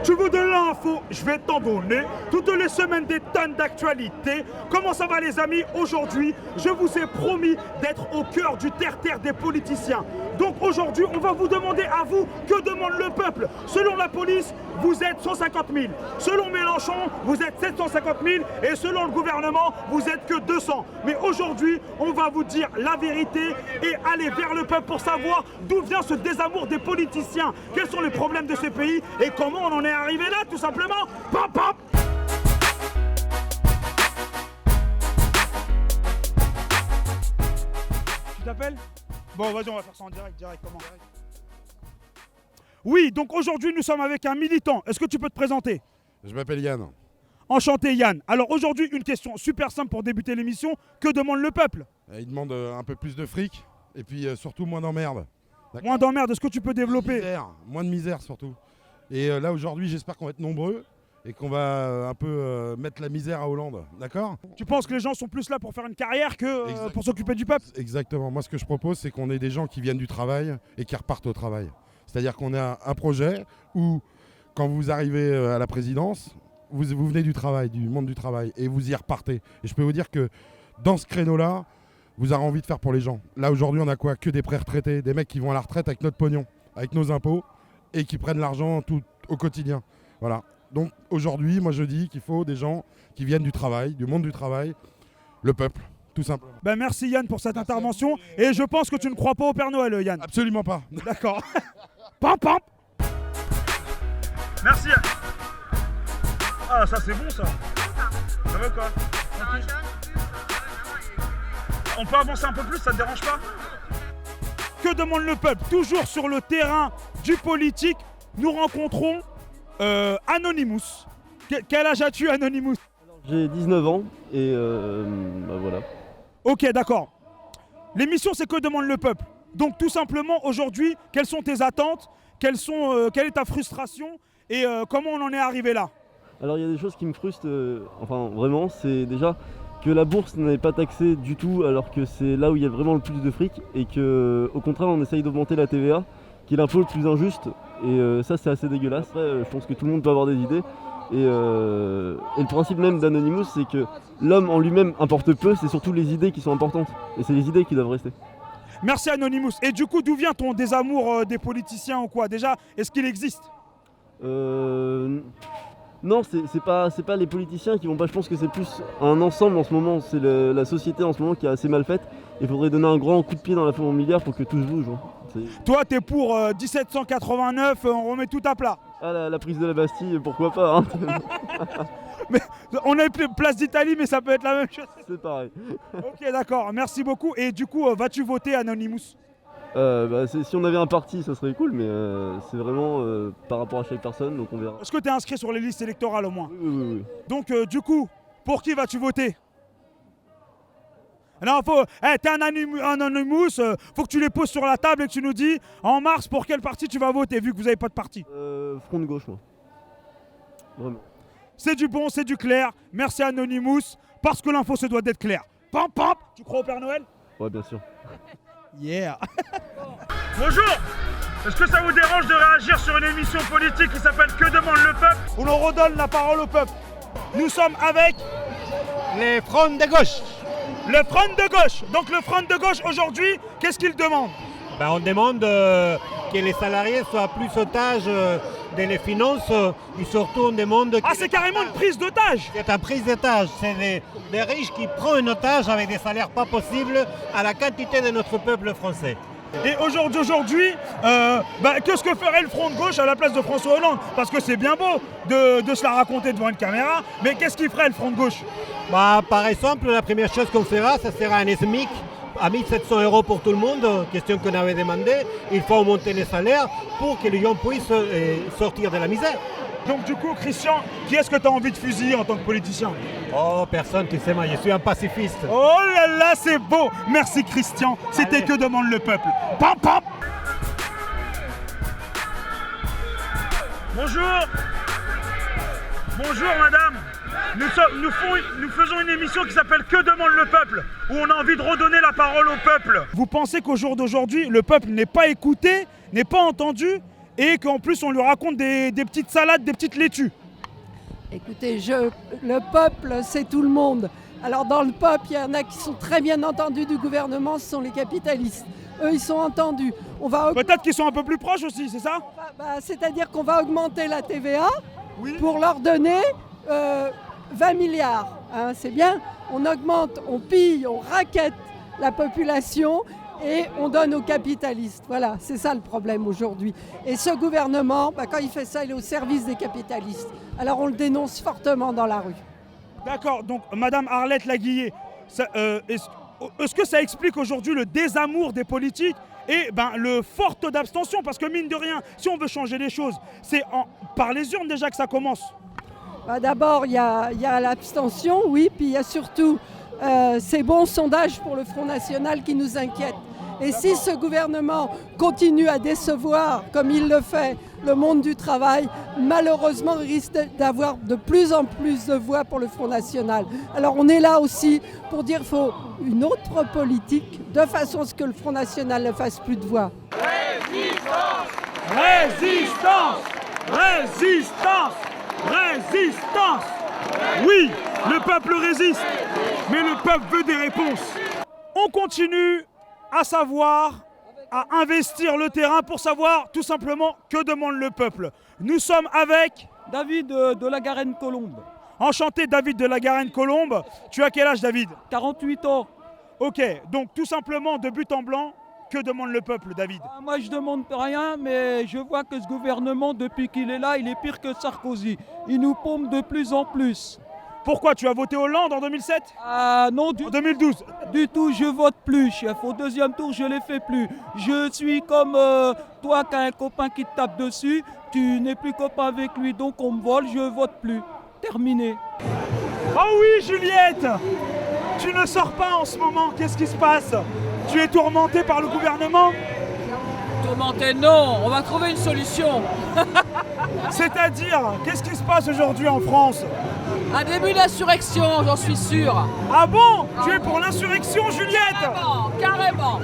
Tu veux de l'info? Je vais t'en donner. Toutes les semaines, des tonnes d'actualités. Comment ça va les amis? Aujourd'hui, je vous ai promis d'être au cœur du terre-terre des politiciens. Donc aujourd'hui, on va vous demander à vous, que demande le peuple? Selon la police, vous êtes 150 000. Selon Mélenchon, vous êtes 750 000. Et selon le gouvernement, vous êtes que 200. Mais aujourd'hui, on va vous dire la vérité et aller vers le peuple pour savoir d'où vient ce désamour des politiciens. Quels sont les problèmes de ce pays et comment on en est arrivé là, tout simplement. Pop, pop. Tu t'appelles? Bon, vas-y, on va faire ça en direct, comment? Oui, donc aujourd'hui, nous sommes avec un militant. Est-ce que tu peux te présenter? Je m'appelle Yann. Enchanté Yann. Alors aujourd'hui, une question super simple pour débuter l'émission. Que demande le peuple? Il demande un peu plus de fric et puis surtout moins d'emmerde. Moins d'emmerde, est-ce que tu peux développer? Moins de misère surtout. Et là aujourd'hui, j'espère qu'on va être nombreux et qu'on va un peu mettre la misère à Hollande. D'accord? Tu penses que les gens sont plus là pour faire une carrière que pour s'occuper du peuple? Exactement. Moi, ce que je propose, c'est qu'on ait des gens qui viennent du travail et qui repartent au travail. C'est-à-dire qu'on a un projet où, quand vous arrivez à la présidence, vous venez du travail, du monde du travail, et vous y repartez. Et je peux vous dire que dans ce créneau-là, vous avez envie de faire pour les gens. Là, aujourd'hui, on a quoi? Que des pré-retraités, des mecs qui vont à la retraite avec notre pognon, avec nos impôts, et qui prennent l'argent tout au quotidien. Voilà. Donc aujourd'hui, moi je dis qu'il faut des gens qui viennent du travail, du monde du travail, le peuple, tout simplement. Ben merci Yann pour cette intervention. Et je pense que tu ne crois pas au Père Noël, Yann. Absolument pas. D'accord. Pam pam. Merci. Ah, ça c'est bon ça. Ça va quoi? On peut avancer un peu plus, ça te dérange pas? Que demande le peuple? Toujours sur le terrain du politique, nous rencontrons Anonymous. Quel âge as-tu, Anonymous? J'ai 19 ans et voilà. Ok, d'accord. L'émission, c'est que demande le peuple. Donc tout simplement, aujourd'hui, quelles sont tes attentes? Quelle est ta frustration? Et comment on en est arrivé là? Alors il y a des choses qui me frustrent, enfin vraiment, c'est déjà que la bourse n'est pas taxée du tout alors que c'est là où il y a vraiment le plus de fric et que au contraire on essaye d'augmenter la TVA, qui est l'impôt le plus injuste et ça c'est assez dégueulasse. Après, je pense que tout le monde peut avoir des idées et le principe même d'Anonymous c'est que l'homme en lui-même importe peu, c'est surtout les idées qui sont importantes et c'est les idées qui doivent rester. Merci Anonymous. Et du coup, d'où vient ton désamour des politiciens ou quoi? Déjà, est-ce qu'il existe? Non, c'est pas les politiciens qui vont pas, je pense que c'est plus un ensemble en ce moment, c'est la société en ce moment qui est assez mal faite. Il faudrait donner un grand coup de pied dans la fourmilière pour que tout se bouge. Toi, t'es pour 1789, on remet tout à plat. Ah, la prise de la Bastille, pourquoi pas hein. Mais on a place d'Italie, mais ça peut être la même chose. C'est pareil. Ok, d'accord, merci beaucoup. Et du coup, vas-tu voter Anonymous? Si on avait un parti, ça serait cool, mais c'est vraiment par rapport à chaque personne, donc on verra. Est-ce que tu es inscrit sur les listes électorales au moins? Oui. Donc du coup, pour qui vas-tu voter? Non, t'es un Anonymous, faut que tu les poses sur la table et que tu nous dis en mars pour quel parti tu vas voter, vu que vous n'avez pas de parti. Front de gauche, moi. Vraiment. C'est du bon, c'est du clair. Merci Anonymous, parce que l'info se doit d'être claire. Pam pam. Tu crois au Père Noël? Ouais, bien sûr. Yeah. Bonjour. Est-ce que ça vous dérange de réagir sur une émission politique qui s'appelle Que demande le peuple, où l'on redonne la parole au peuple? Nous sommes avec les fronts de gauche. Le front de gauche. Donc le front de gauche aujourd'hui, qu'est-ce qu'il demande? On demande que les salariés soient plus otages des finances et surtout on demande... Ah, c'est carrément une prise d'otage. C'est une prise d'otage, c'est des riches qui prennent un otage avec des salaires pas possibles à la quantité de notre peuple français. Et aujourd'hui, qu'est-ce que ferait le front de gauche à la place de François Hollande? Parce que c'est bien beau de se la raconter devant une caméra, mais qu'est-ce qu'il ferait le front de gauche? Par exemple, la première chose qu'on fera, ça sera un SMIC à 1 700 € pour tout le monde, question qu'on avait demandé. Il faut augmenter les salaires pour que les gens puissent sortir de la misère. Donc du coup, Christian, qui est-ce que tu as envie de fusiller en tant que politicien? Oh, personne, tu sais, moi, je suis un pacifiste. Oh là là, c'est beau. Merci Christian, c'était Que demande le peuple. Pam pam. Bonjour. Bonjour madame. Nous faisons une émission qui s'appelle Que demande le peuple, où on a envie de redonner la parole au peuple. Vous pensez qu'au jour d'aujourd'hui, le peuple n'est pas écouté, n'est pas entendu et qu'en plus on lui raconte des petites salades, des petites laitues. Écoutez, le peuple, c'est tout le monde. Alors dans le peuple, il y en a qui sont très bien entendus du gouvernement, ce sont les capitalistes. Eux, ils sont entendus. Peut-être qu'ils sont un peu plus proches aussi, c'est ça? C'est-à-dire qu'on va augmenter la TVA Oui. pour leur donner 20 milliards. Hein, c'est bien, on augmente, on pille, on raquette la population et on donne aux capitalistes. Voilà, c'est ça le problème aujourd'hui. Et ce gouvernement, quand il fait ça, il est au service des capitalistes. Alors on le dénonce fortement dans la rue. D'accord, donc Madame Arlette Laguiller, est-ce que ça explique aujourd'hui le désamour des politiques et le fort taux d'abstention? Parce que mine de rien, si on veut changer les choses, c'est par les urnes déjà que ça commence. D'abord, il y a l'abstention, oui, puis il y a surtout ces bons sondages pour le Front National qui nous inquiètent. Et si ce gouvernement continue à décevoir, comme il le fait, le monde du travail, malheureusement, il risque d'avoir de plus en plus de voix pour le Front National. Alors on est là aussi pour dire qu'il faut une autre politique, de façon à ce que le Front National ne fasse plus de voix. Résistance! Résistance! Résistance! Résistance! Oui, le peuple résiste, mais le peuple veut des réponses. On continue à savoir, à investir le terrain pour savoir tout simplement que demande le peuple. Nous sommes avec David de la Garenne-Colombe. Enchanté David de la Garenne-Colombe. Tu as quel âge David? 48 ans. Ok, donc tout simplement de but en blanc, que demande le peuple David? Moi je demande rien, mais je vois que ce gouvernement, depuis qu'il est là, il est pire que Sarkozy. Il nous pompe de plus en plus. Pourquoi? Tu as voté Hollande en 2007? Non, En 2012? du tout, je vote plus, chef. Au deuxième tour, je ne les fais plus. Je suis comme toi qui as un copain qui te tape dessus. Tu n'es plus copain avec lui, donc on me vole, je vote plus. Terminé. Oh oui, Juliette! Tu ne sors pas en ce moment, qu'est-ce qui se passe? Tu es tourmentée par le gouvernement? Tourmenté, non, on va trouver une solution. C'est-à-dire, qu'est-ce qui se passe aujourd'hui en France? Un début d'insurrection, j'en suis sûr. Ah bon? Tu es pour l'insurrection, Juliette? Carrément, carrément.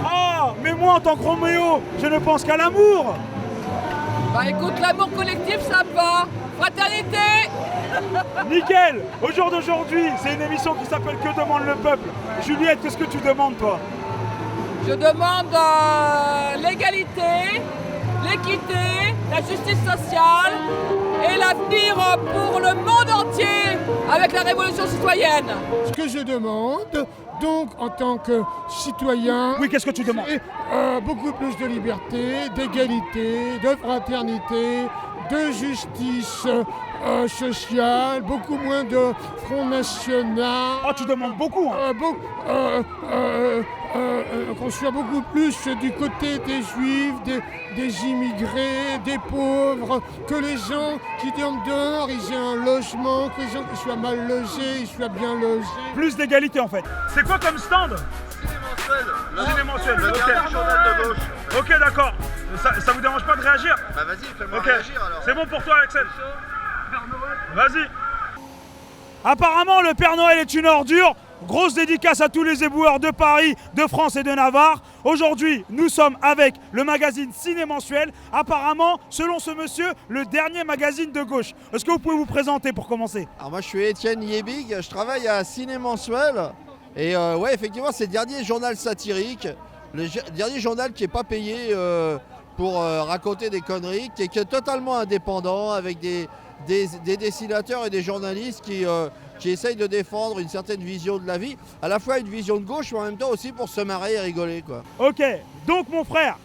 Ah, mais moi en tant que Roméo, je ne pense qu'à l'amour. Bah écoute, l'amour collectif, ça me va. Fraternité. Nickel. Au jour d'aujourd'hui, c'est une émission qui s'appelle Que demande le peuple? Juliette, qu'est-ce que tu demandes toi? Je demande l'égalité, l'équité, la justice sociale et l'avenir pour le monde entier avec la révolution citoyenne. Ce que je demande, donc en tant que citoyen, Oui, qu'est-ce que tu demandes? beaucoup plus de liberté, d'égalité, de fraternité, de justice sociale, beaucoup moins de Front National. Ah, tu demandes beaucoup, hein. Qu'on soit beaucoup plus du côté des juifs, des immigrés, des pauvres, que les gens qui dorment dehors, ils aient un logement, que les gens qui soient mal logés, ils soient bien logés. Plus d'égalité en fait. C'est quoi comme stand? Ciné-mensuel. Le Ok. dernier journal de gauche. Ok, d'accord. Ça vous dérange pas de réagir? Bah vas-y, fais-moi Ok. réagir alors. C'est bon pour toi, Axel? Vas-y. Apparemment, le Père Noël est une ordure. Grosse dédicace à tous les éboueurs de Paris, de France et de Navarre. Aujourd'hui, nous sommes avec le magazine Ciné-mensuel. Apparemment, selon ce monsieur, le dernier magazine de gauche. Est-ce que vous pouvez vous présenter pour commencer? Alors moi je suis Étienne Yébig, je travaille à Ciné-mensuel. Et ouais, effectivement, c'est le dernier journal satirique. Le dernier journal qui n'est pas payé pour raconter des conneries, qui est totalement indépendant avec des dessinateurs et des journalistes qui essayent de défendre une certaine vision de la vie, à la fois une vision de gauche, mais en même temps aussi pour se marrer et rigoler, quoi. Ok, donc mon frère,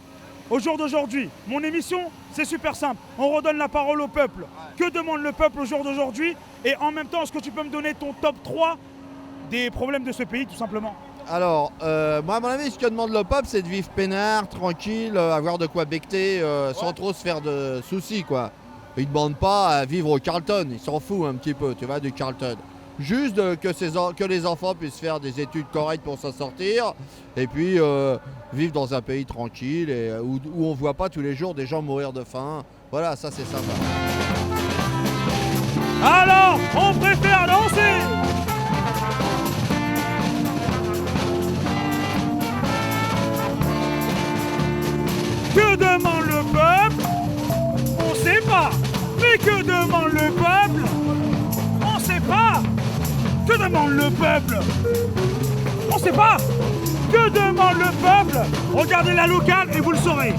au jour d'aujourd'hui, mon émission, c'est super simple. On redonne la parole au peuple. Que demande le peuple au jour d'aujourd'hui? Et en même temps, est-ce que tu peux me donner ton top 3 des problèmes de ce pays, tout simplement? Alors, moi à mon avis, ce que demande le peuple, c'est de vivre peinard, tranquille, avoir de quoi becter, sans trop se faire de soucis, quoi. Il ne demande pas à vivre au Carlton, il s'en fout un petit peu, tu vois, du Carlton. Juste que les enfants puissent faire des études correctes pour s'en sortir, et puis vivre dans un pays tranquille, et, où on ne voit pas tous les jours des gens mourir de faim. Voilà, ça c'est sympa. Alors, on préfère danser! Que demande le peuple? demande le peuple? On sait pas. Que demande le peuple? On sait pas. Que demande le peuple? Regardez la locale et vous le saurez.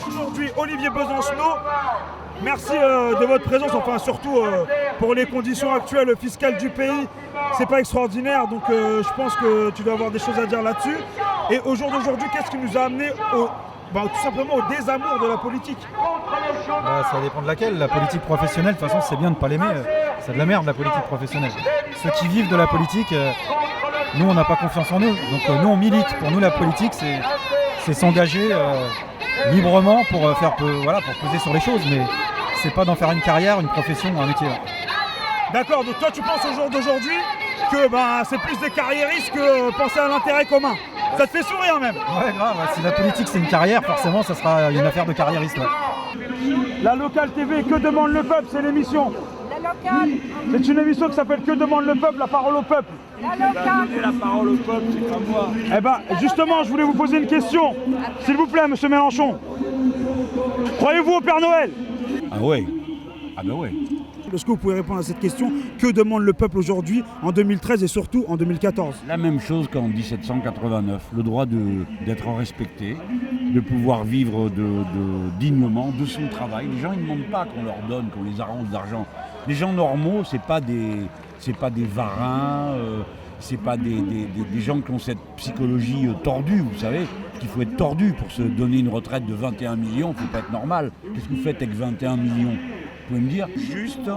Aujourd'hui, Olivier Besancenot, merci de votre présence, enfin surtout pour les conditions actuelles fiscales du pays. C'est pas extraordinaire, donc je pense que tu dois avoir des choses à dire là-dessus. Et au jour d'aujourd'hui, qu'est-ce qui nous a amené tout simplement au désamour de la politique? Ça dépend de laquelle. La politique professionnelle, de toute façon, c'est bien de ne pas l'aimer. C'est de la merde, la politique professionnelle. Ceux qui vivent de la politique, nous, on n'a pas confiance en eux. Donc nous, on milite. Pour nous, la politique, c'est s'engager librement pour peser sur les choses. Mais c'est pas d'en faire une carrière, une profession ou un métier. D'accord, donc toi, tu penses au jour d'aujourd'hui que c'est plus des carriéristes que penser à l'intérêt commun. Ça te fait sourire même. Ouais, grave. Si la politique c'est une carrière, forcément ça sera une affaire de carriériste. Ouais. La Locale TV, Que demande le peuple, c'est l'émission. La Locale. C'est une émission qui s'appelle Que demande le peuple, la parole au peuple. La Locale. La parole au peuple, c'est comme moi. Eh ben, justement, je voulais vous poser une question. S'il vous plaît, monsieur Mélenchon. Croyez-vous au Père Noël? Ah ouais. Ah ben ouais. Est-ce que vous pouvez répondre à cette question? Que demande le peuple aujourd'hui, en 2013 et surtout en 2014? La même chose qu'en 1789, le droit d'être respecté, de pouvoir vivre dignement de son travail. Les gens ils ne demandent pas qu'on leur donne, qu'on les arrange d'argent. Les gens normaux, c'est pas des varins, c'est pas des gens qui ont cette psychologie tordue, vous savez, qu'il faut être tordu pour se donner une retraite de 21 millions, il ne faut pas être normal. Qu'est-ce que vous faites avec 21 millions? Vous pouvez me dire juste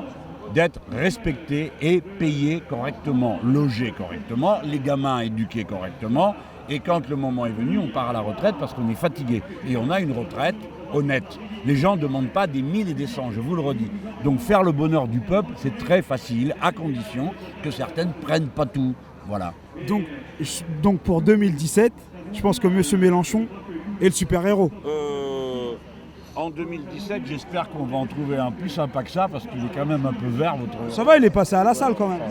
d'être respecté et payé correctement, logé correctement, les gamins éduqués correctement, et quand le moment est venu, on part à la retraite parce qu'on est fatigué. Et on a une retraite honnête. Les gens ne demandent pas des 1000 et des 100, je vous le redis. Donc faire le bonheur du peuple, c'est très facile, à condition que certaines ne prennent pas tout. Voilà. Donc pour 2017, je pense que M. Mélenchon est le super-héros. En 2017, j'espère qu'on va en trouver un plus sympa que ça, parce qu'il est quand même un peu vert, votre... Ça va, il est passé à la salle quand même.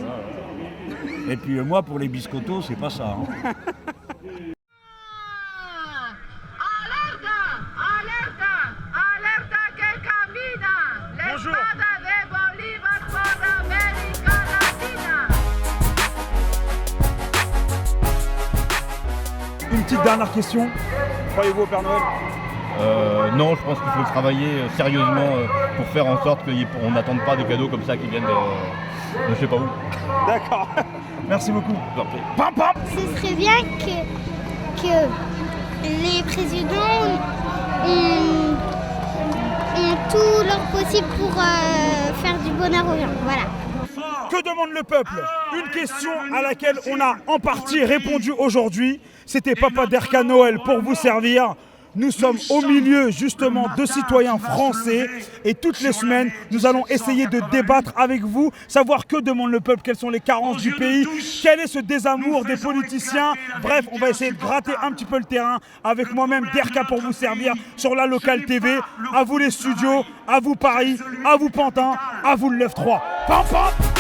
Et puis moi, pour les biscottos, c'est pas ça. Hein. Bonjour. Une petite dernière question. Croyez-vous au Père Noël? Non, je pense qu'il faut travailler sérieusement pour faire en sorte qu'on n'attende pas des cadeaux comme ça qui viennent de je sais pas où. D'accord. Merci beaucoup. Pam, pam. Ce serait bien que les présidents ont tout leur possible pour faire du bonheur aux gens. Voilà. Que demande le peuple? Une question à laquelle on a en partie répondu aujourd'hui. C'était Papa Derka Noël pour vous servir. Nous sommes au milieu justement de citoyens français et toutes les semaines, nous allons essayer de débattre avec vous, savoir que demande le peuple, quelles sont les carences du pays, quel est ce désamour des politiciens. Bref, on va essayer de gratter un petit peu le terrain avec moi-même, Derka pour vous servir sur la Locale TV. À vous les studios, à vous Paris, à vous Pantin, à vous le 9-3. Pam, pam.